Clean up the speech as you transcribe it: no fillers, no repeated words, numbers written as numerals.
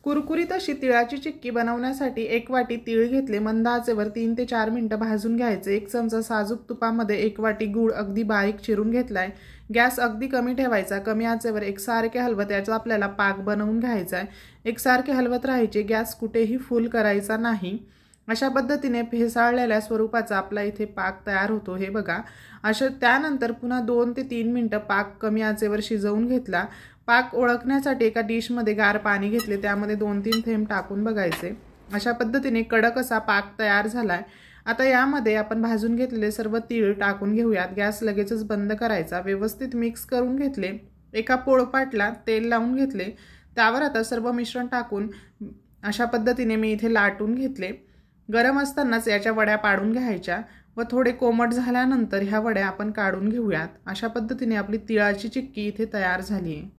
कुरकुरीत अशी तिळाची चिक्की बनवण्यासाठी 1 वाटी तीळ घेतले, मंद आचेवर 3 ते 4 मिनिटं भाजून घ्यायचे। 1 चमचा साजूक तुपामध्ये 1 वाटी गूळ अगदी बारीक चिरून घेतलाय। गॅस अगदी कमी ठेवायचा, कमी आचेवर एकसारखे हलवत याचा आपल्याला पाक बनवून घ्यायचा आहे। एकसारखे हलवत राहायचे, गॅस कुठेही फुल करायचा नाही। अशा पद्धतीने फेसाळलेल्या स्वरूपाचा आपला इथे पाक तयार होतो, हे बघा। त्यानंतर पुन्हा 2 ते 3 मिनिटं पाक कमी आचेवर शिजवून घेतला। पाक ओळखण्यासाठी एका डिशमध्ये गार पाणी घेतले, त्यामध्ये 2-3 थेंब टाकून बघायचे। अशा पद्धतीने कडक असा पाक तयार झालाय। आता यामध्ये आपण भाजून घेतलेले सर्व तीळ टाकून घेऊयात। गॅस लगेचच बंद करायचा। व्यवस्थित मिक्स करून घेतले। एका पोळपाटला तेल लावून घेतले, त्यावर आता सर्व मिश्रण टाकून अशा पद्धतीने मी इथे लाटून घेतले। गरम असतानाच याच्या वड्या पाडून घ्यायच्या व थोडे कोमट झाल्यानंतर ह्या वड्या आपण काढून घेऊयात। अशा पद्धतीने आपली तिळाची चिक्की इथे तयार झाली आहे।